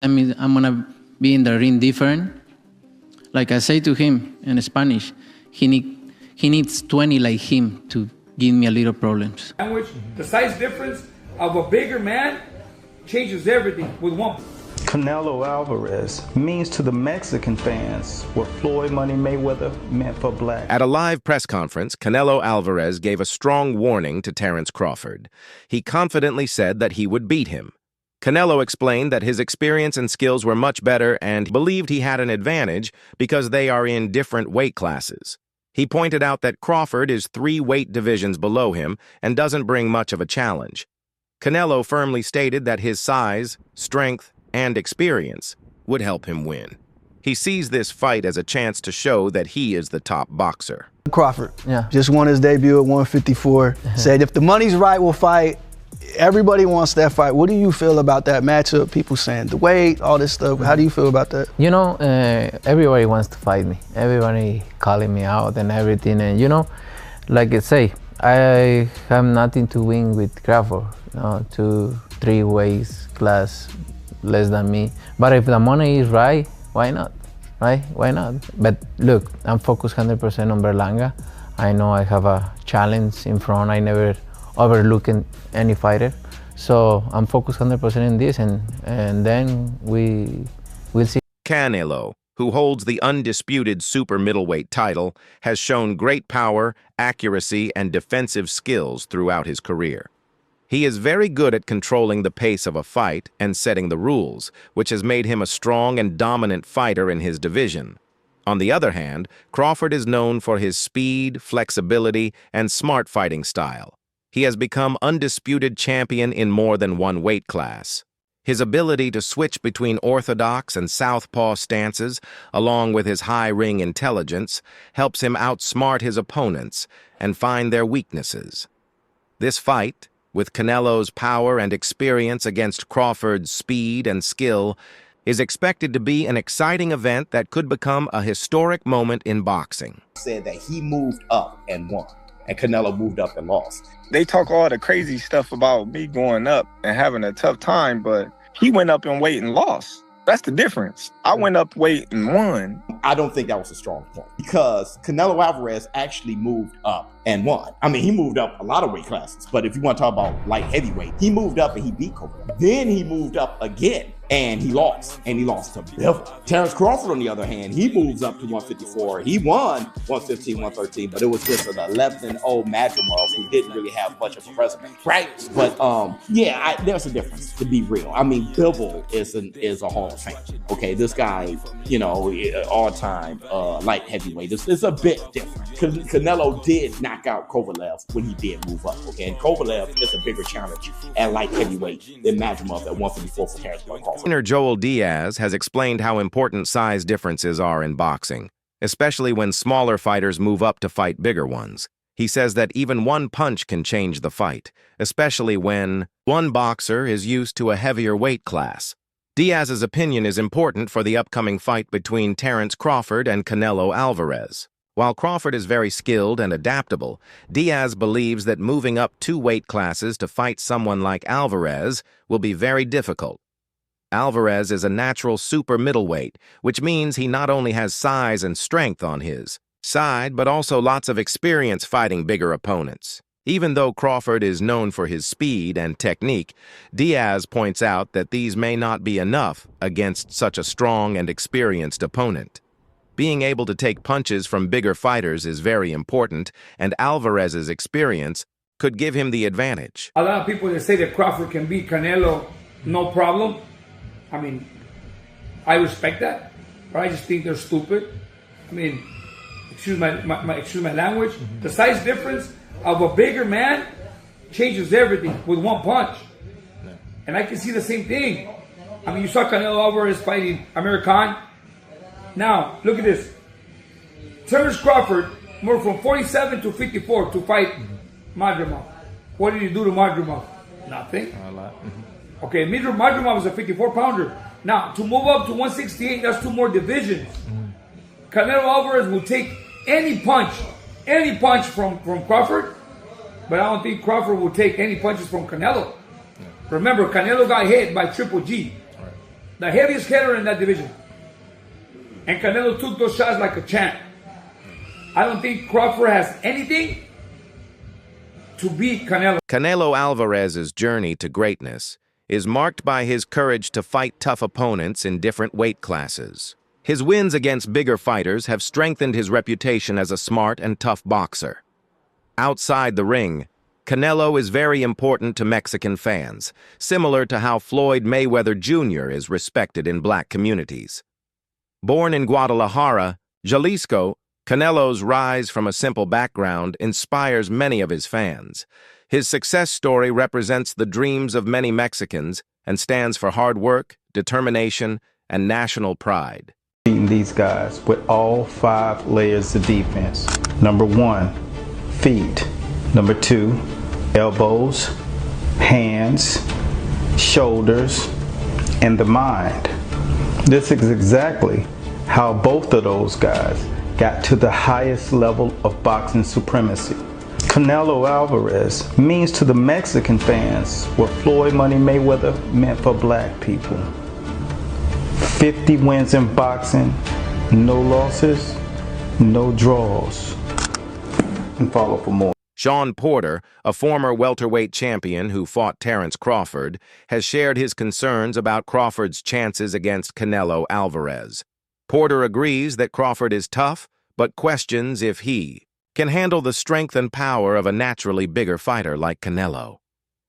I mean, I'm gonna be in the ring different. Like I say to him in Spanish, he needs 20 like him to give me a little problems. Language, the size difference of a bigger man changes everything with one. Canelo Alvarez means to the Mexican fans what Floyd Money Mayweather meant for black. At a live press conference, Canelo Alvarez gave a strong warning to Terence Crawford. He confidently said that he would beat him. Canelo explained that his experience and skills were much better and believed he had an advantage because they are in different weight classes. He pointed out that Crawford is 3 weight divisions below him and doesn't bring much of a challenge. Canelo firmly stated that his size, strength, and experience would help him win. He sees this fight as a chance to show that he is the top boxer. Crawford, just won his debut at 154. Said if the money's right, we'll fight. Everybody wants that fight. What do you feel about that matchup? People saying the weight, all this stuff. How do you feel about that? You know, everybody wants to fight me. Everybody calling me out and everything. And you know, like I say, I have nothing to win with Crawford. 2, 3 weights class less than me. But if the money is right, why not? Right? Why not? But look, I'm focused 100% on Berlanga. I know I have a challenge in front. I never overlook any fighter. So I'm focused 100% in this, and then we'll see. Canelo, who holds the undisputed super middleweight title, has shown great power, accuracy, and defensive skills throughout his career. He is very good at controlling the pace of a fight and setting the rules, which has made him a strong and dominant fighter in his division. On the other hand, Crawford is known for his speed, flexibility, and smart fighting style. He has become undisputed champion in more than one weight class. His ability to switch between orthodox and southpaw stances, along with his high ring intelligence, helps him outsmart his opponents and find their weaknesses. This fight, with Canelo's power and experience against Crawford's speed and skill, is expected to be an exciting event that could become a historic moment in boxing. Said that he moved up and won, and Canelo moved up and lost. They talk all the crazy stuff about me going up and having a tough time, but he went up in weight and lost. That's the difference. I went up weight and won. I don't think that was a strong point because Canelo Alvarez actually moved up and won. I mean, he moved up a lot of weight classes, but if you want to talk about light heavyweight, he moved up and he beat Crawford. Then he moved up again and he lost to Bivol. Terence Crawford, on the other hand, he moves up to 154. He won 115, 113, but it was just an 11-0 Madrimov who didn't really have much of a resume, right? But there's a difference, to be real. I mean, Bivol is a Hall of Fame. Okay, this guy, you know, all-time light heavyweight. This is a bit different. Canelo did knock out Kovalev when he did move up. Okay, and Kovalev is a bigger challenge at light heavyweight than Madrimov at 154 for Terence Crawford. Trainer Joel Diaz has explained how important size differences are in boxing, especially when smaller fighters move up to fight bigger ones. He says that even one punch can change the fight, especially when one boxer is used to a heavier weight class. Diaz's opinion is important for the upcoming fight between Terence Crawford and Canelo Alvarez. While Crawford is very skilled and adaptable, Diaz believes that moving up 2 weight classes to fight someone like Alvarez will be very difficult. Alvarez is a natural super middleweight, which means he not only has size and strength on his side, but also lots of experience fighting bigger opponents. Even though Crawford is known for his speed and technique, Diaz points out that these may not be enough against such a strong and experienced opponent. Being able to take punches from bigger fighters is very important, and Alvarez's experience could give him the advantage. A lot of people that say that Crawford can beat Canelo, no problem. I mean, I respect that, but I just think they're stupid. I mean, excuse my language. The size difference of a bigger man changes everything with one punch. And I can see the same thing. I mean, you saw Canelo Alvarez fighting Amir Khan. Now, look at this. Terence Crawford moved from 47 to 54 to fight Madrimov. What did he do to Madrimov? Nothing. A lot. Okay, Madrimov was a 54-pounder. Now, to move up to 168, that's 2 more divisions. Canelo Alvarez will take any punch from Crawford, but I don't think Crawford will take any punches from Canelo. Remember, Canelo got hit by Triple G. the heaviest hitter in that division. And Canelo took those shots like a champ. I don't think Crawford has anything to beat Canelo. Canelo Alvarez's journey to greatness is marked by his courage to fight tough opponents in different weight classes. His wins against bigger fighters have strengthened his reputation as a smart and tough boxer. Outside the ring, Canelo is very important to Mexican fans, similar to how Floyd Mayweather Jr. is respected in black communities. Born in Guadalajara, Jalisco, Canelo's rise from a simple background inspires many of his fans. His success story represents the dreams of many Mexicans and stands for hard work, determination, and national pride. Beating these guys with all 5 layers of defense. Number 1, feet. Number 2, elbows, hands, shoulders, and the mind. This is exactly how both of those guys got to the highest level of boxing supremacy. Canelo Alvarez means to the Mexican fans what Floyd Money Mayweather meant for black people. 50 wins in boxing, no losses, no draws. And follow for more. Shawn Porter, a former welterweight champion who fought Terence Crawford, has shared his concerns about Crawford's chances against Canelo Alvarez. Porter agrees that Crawford is tough, but questions if he can handle the strength and power of a naturally bigger fighter like Canelo.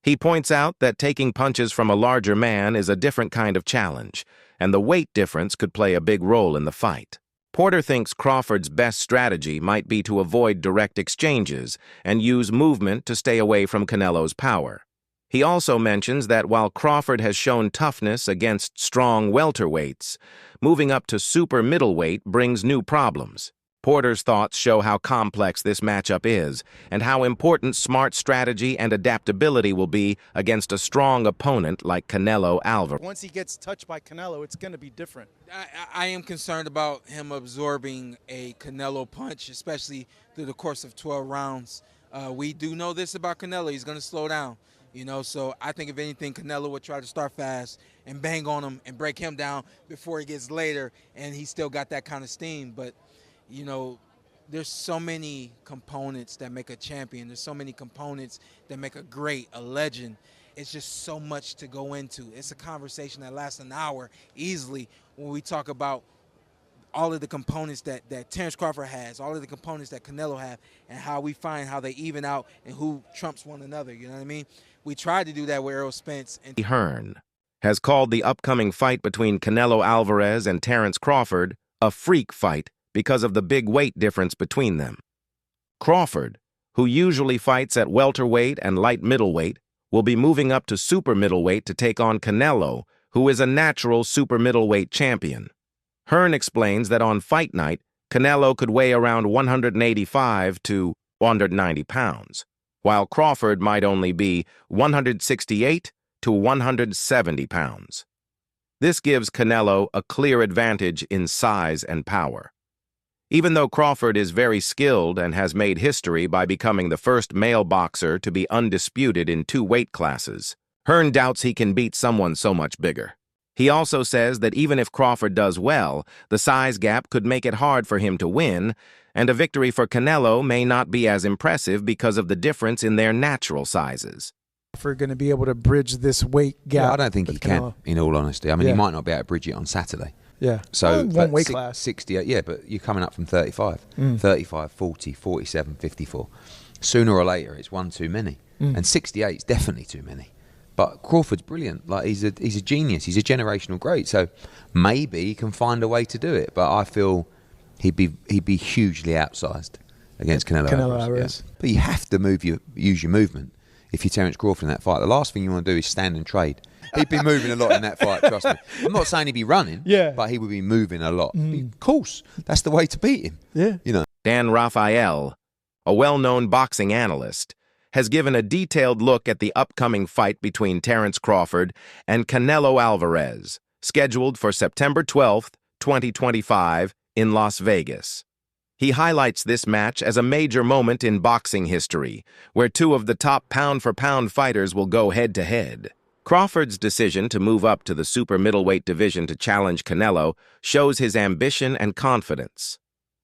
He points out that taking punches from a larger man is a different kind of challenge, and the weight difference could play a big role in the fight. Porter thinks Crawford's best strategy might be to avoid direct exchanges and use movement to stay away from Canelo's power. He also mentions that while Crawford has shown toughness against strong welterweights, moving up to super middleweight brings new problems. Porter's thoughts show how complex this matchup is and how important smart strategy and adaptability will be against a strong opponent like Canelo Alvarez. Once he gets touched by Canelo, it's going to be different. I am concerned about him absorbing a Canelo punch, especially through the course of 12 rounds. We do know this about Canelo. He's going to slow down. So I think if anything, Canelo would try to start fast and bang on him and break him down before he gets later, and he still got that kind of steam. But, there's so many components that make a champion. There's so many components that make a great, a legend. It's just so much to go into. It's a conversation that lasts an hour easily when we talk about all of the components that Terence Crawford has, all of the components that Canelo have, and how we find how they even out and who trumps one another, you know what I mean? We tried to do that with Errol Spence. And Hearn has called the upcoming fight between Canelo Alvarez and Terence Crawford a freak fight because of the big weight difference between them. Crawford, who usually fights at welterweight and light middleweight, will be moving up to super middleweight to take on Canelo, who is a natural super middleweight champion. Hearn explains that on fight night, Canelo could weigh around 185 to 190 pounds, while Crawford might only be 168 to 170 pounds. This gives Canelo a clear advantage in size and power. Even though Crawford is very skilled and has made history by becoming the first male boxer to be undisputed in 2 weight classes, Hearn doubts he can beat someone so much bigger. He also says that even if Crawford does well, the size gap could make it hard for him to win, and a victory for Canelo may not be as impressive because of the difference in their natural sizes. Crawford going to be able to bridge this weight gap? Yeah, I don't think he can, in all honesty. I mean, he might not be able to bridge it on Saturday. Yeah. So, one weight class. 68, yeah, but you're coming up from 35. 35, 40, 47, 54. Sooner or later, it's one too many. And 68 is definitely too many. But Crawford's brilliant. Like, he's a genius. He's a generational great. So maybe he can find a way to do it. But I feel he'd be hugely outsized against Canelo Alvarez. Yeah. But you have to use your movement if you're Terence Crawford in that fight. The last thing you want to do is stand and trade. He'd be moving a lot in that fight, trust me. I'm not saying he'd be running, but he would be moving a lot. Of course, that's the way to beat him. Yeah. Dan Rafael, a well-known boxing analyst, has given a detailed look at the upcoming fight between Terence Crawford and Canelo Alvarez, scheduled for September 12th, 2025, in Las Vegas. He highlights this match as a major moment in boxing history, where 2 of the top pound-for-pound fighters will go head-to-head. Crawford's decision to move up to the super middleweight division to challenge Canelo shows his ambition and confidence.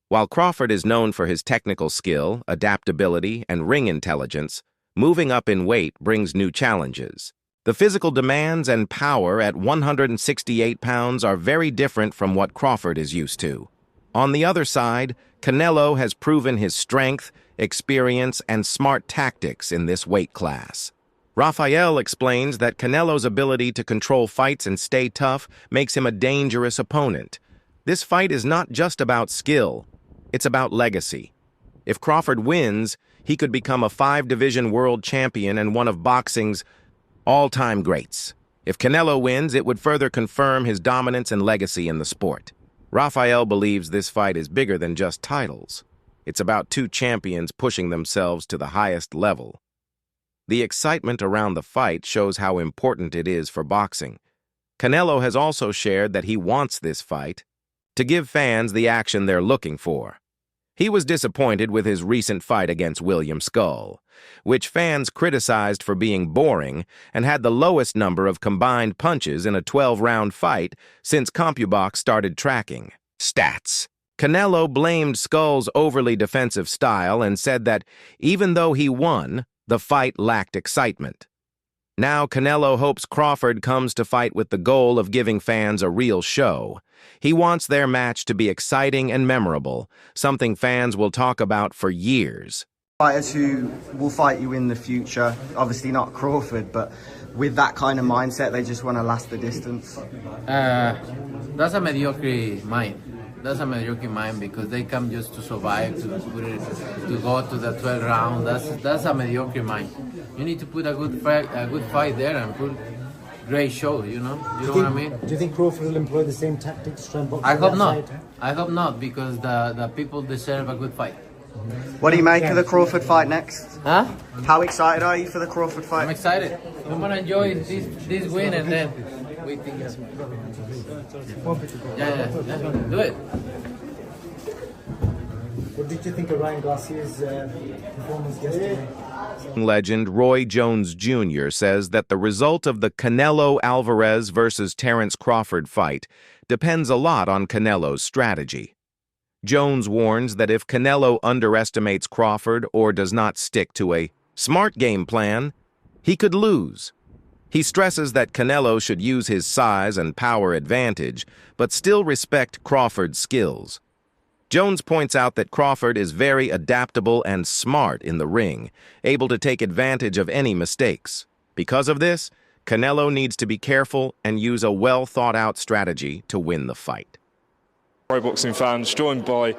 While Crawford is known for his technical skill, adaptability, and ring intelligence, moving up in weight brings new challenges. The physical demands and power at 168 pounds are very different from what Crawford is used to. On the other side, Canelo has proven his strength, experience, and smart tactics in this weight class. Rafael explains that Canelo's ability to control fights and stay tough makes him a dangerous opponent. This fight is not just about skill, it's about legacy. If Crawford wins, he could become a 5-division world champion and one of boxing's all-time greats. If Canelo wins, it would further confirm his dominance and legacy in the sport. Rafael believes this fight is bigger than just titles. It's about two champions pushing themselves to the highest level. The excitement around the fight shows how important it is for boxing. Canelo has also shared that he wants this fight to give fans the action they're looking for. He was disappointed with his recent fight against William Skull, which fans criticized for being boring and had the lowest number of combined punches in a 12-round fight since CompuBox started tracking stats. Canelo blamed Skull's overly defensive style and said that even though he won, the fight lacked excitement. Now Canelo hopes Crawford comes to fight with the goal of giving fans a real show. He wants their match to be exciting and memorable, something fans will talk about for years. Fighters who will fight you in the future, obviously not Crawford, but with that kind of mindset, they just want to last the distance. That's a mediocre mind. That's a mediocre mind because they come just to survive, to go to the 12th round. That's a mediocre mind. You need to put a good fight there and put great show. You know what I mean? Do you think Crawford will employ the same tactics to try and box? I hope not. I hope not because the people deserve a good fight. What do you make of the Crawford fight next? Huh? How excited are you for the Crawford fight? I'm excited. I'm gonna enjoy this win and then we think. Yeah. Do it. What did you think of Ryan Garcia's performance yesterday? Legend Roy Jones Jr. says that the result of the Canelo Alvarez versus Terence Crawford fight depends a lot on Canelo's strategy. Jones warns that if Canelo underestimates Crawford or does not stick to a smart game plan, he could lose. He stresses that Canelo should use his size and power advantage, but still respect Crawford's skills. Jones points out that Crawford is very adaptable and smart in the ring, able to take advantage of any mistakes. Because of this, Canelo needs to be careful and use a well-thought-out strategy to win the fight. Pro boxing fans, joined by,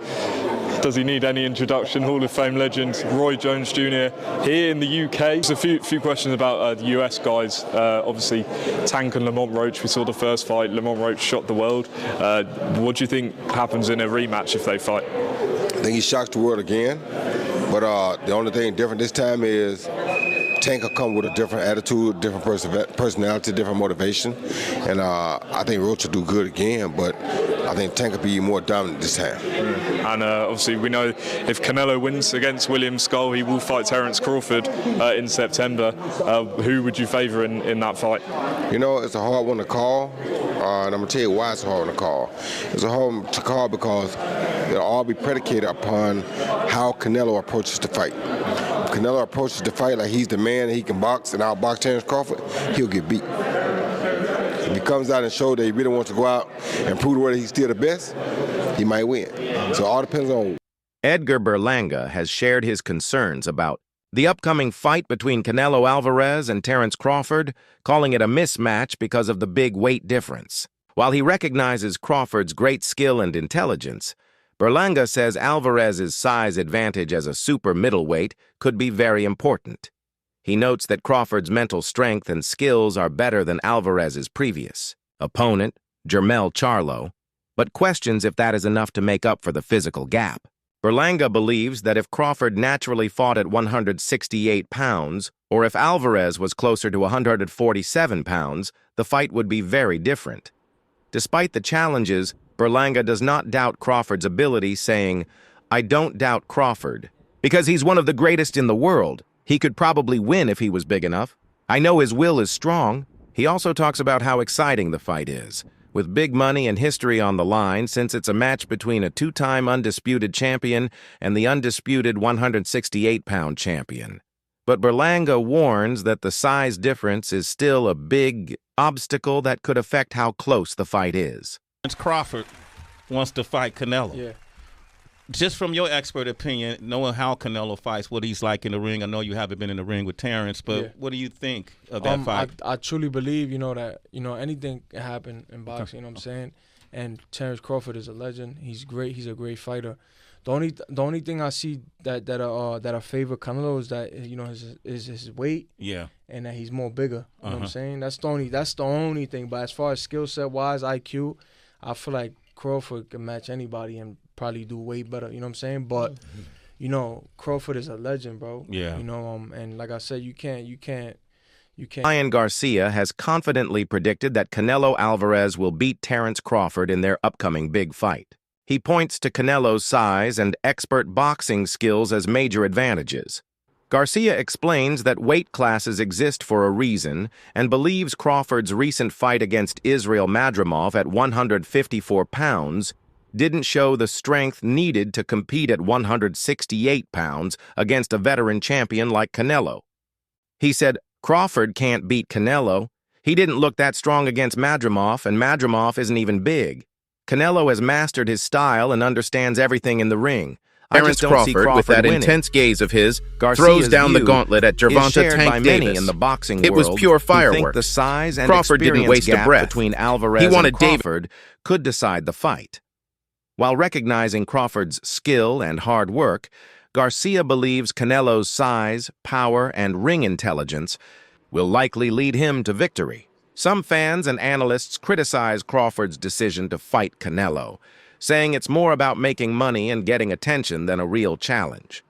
does he need any introduction, Hall of Fame legend Roy Jones Jr. here in the UK. There's a few questions about the US guys. Obviously, Tank and Lamont Roach, we saw the first fight. Lamont Roach shot the world. What do you think happens in a rematch if they fight? I think he shocks the world again, but the only thing different this time is Tank will come with a different attitude, different personality, different motivation, and I think Roach will do good again, but I think Tank will be more dominant this time. And obviously we know if Canelo wins against William Skull, he will fight Terence Crawford in September. Who would you favour in that fight? You know, it's a hard one to call, and I'm going to tell you why it's a hard one to call. It's a hard one to call because it'll all be predicated upon how Canelo approaches the fight. If Canelo approaches the fight like he's the man and he can box and outbox Terence Crawford, he'll get beat. If he comes out and shows that he really wants to go out and prove whether he's still the best, he might win. So it all depends on. Edgar Berlanga has shared his concerns about the upcoming fight between Canelo Alvarez and Terence Crawford, calling it a mismatch because of the big weight difference. While he recognizes Crawford's great skill and intelligence, Berlanga says Alvarez's size advantage as a super middleweight could be very important. He notes that Crawford's mental strength and skills are better than Alvarez's previous opponent, Jermell Charlo, but questions if that is enough to make up for the physical gap. Berlanga believes that if Crawford naturally fought at 168 pounds, or if Alvarez was closer to 147 pounds, the fight would be very different. Despite the challenges, Berlanga does not doubt Crawford's ability, saying, "I don't doubt Crawford, because he's one of the greatest in the world. He could probably win if he was big enough. I know his will is strong. He also talks about how exciting the fight is, with big money and history on the line since it's a match between a two-time undisputed champion and the undisputed 168-pound champion. But Berlanga warns that the size difference is still a big obstacle that could affect how close the fight is. Terence Crawford wants to fight Canelo. Yeah. Just from your expert opinion, knowing how Canelo fights, what he's like in the ring, I know you haven't been in the ring with Terence, but what do you think of that fight? I truly believe, that, anything can happen in boxing, you know what I'm saying? And Terence Crawford is a legend. He's great. He's a great fighter. The only thing I see that I favor Canelo is that, his weight. Yeah. And that he's more bigger. You know what I'm saying? That's the only thing. But as far as skill set wise, IQ, I feel like Crawford can match anybody and probably do way better, you know what I'm saying? But, Crawford is a legend, bro. Yeah. And like I said, you can't. Ryan Garcia has confidently predicted that Canelo Alvarez will beat Terence Crawford in their upcoming big fight. He points to Canelo's size and expert boxing skills as major advantages. Garcia explains that weight classes exist for a reason and believes Crawford's recent fight against Israel Madrimov at 154 pounds didn't show the strength needed to compete at 168 pounds against a veteran champion like Canelo. He said, Crawford can't beat Canelo. He didn't look that strong against Madrimov, and Madrimov isn't even big. Canelo has mastered his style and understands everything in the ring. Terence Crawford, with that intense gaze of his, throws down the gauntlet at Gervonta Tank Davis. In the boxing it was world pure fireworks. The size and Crawford didn't waste a breath. Between Alvarez and Crawford could decide the fight. While recognizing Crawford's skill and hard work, Garcia believes Canelo's size, power, and ring intelligence will likely lead him to victory. Some fans and analysts criticize Crawford's decision to fight Canelo, saying it's more about making money and getting attention than a real challenge.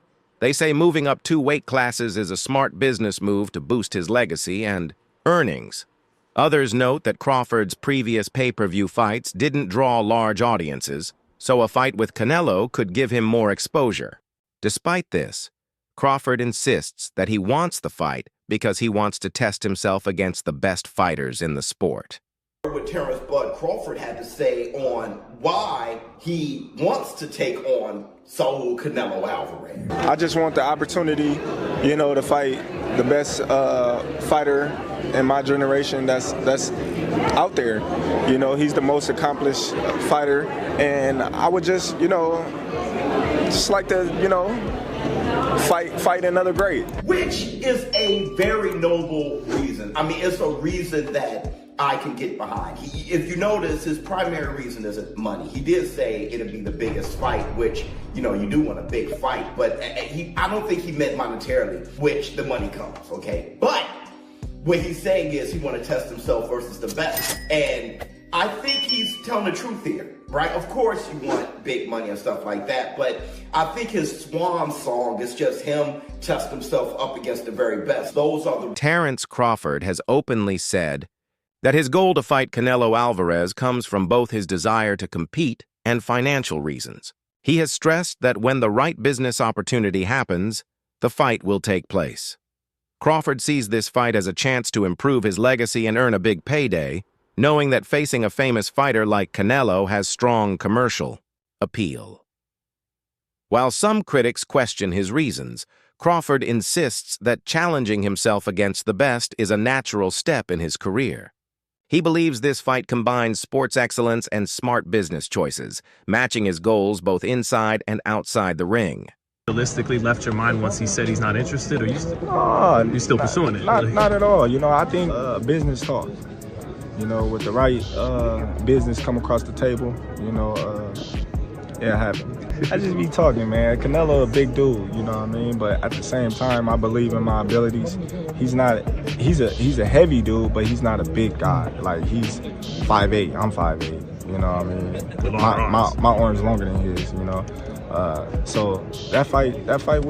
They say moving up 2 weight classes is a smart business move to boost his legacy and earnings. Others note that Crawford's previous pay-per-view fights didn't draw large audiences, so a fight with Canelo could give him more exposure. Despite this, Crawford insists that he wants the fight because he wants to test himself against the best fighters in the sport. What Terence Bud Crawford had to say on why he wants to take on Saul Canelo Alvarez. I just want the opportunity, to fight the best fighter in my generation that's out there. He's the most accomplished fighter, and I would just like to, fight another great. Which is a very noble reason. I mean, it's a reason that I can get behind. If you notice, his primary reason isn't money. He did say it'd be the biggest fight, which, you do want a big fight, but I don't think he meant monetarily, which the money comes, okay? But what he's saying is he want to test himself versus the best. And I think he's telling the truth here, right? Of course you want big money and stuff like that, but I think his swan song is just him test himself up against the very best. Those are the... Terence Crawford has openly said that his goal to fight Canelo Alvarez comes from both his desire to compete and financial reasons. He has stressed that when the right business opportunity happens, the fight will take place. Crawford sees this fight as a chance to improve his legacy and earn a big payday, knowing that facing a famous fighter like Canelo has strong commercial appeal. While some critics question his reasons, Crawford insists that challenging himself against the best is a natural step in his career. He believes this fight combines sports excellence and smart business choices, matching his goals both inside and outside the ring. Realistically left your mind once he said he's not interested, or you still pursuing it? Not at all. I think business talk. With the right business come across the table, it happened. I just be talking, man. Canelo a big dude, you know what I mean? But at the same time, I believe in my abilities. He's a heavy dude, but he's not a big guy. Like, he's 5'8", I'm 5'8", you know what I mean? My arm's longer than his, So that fight would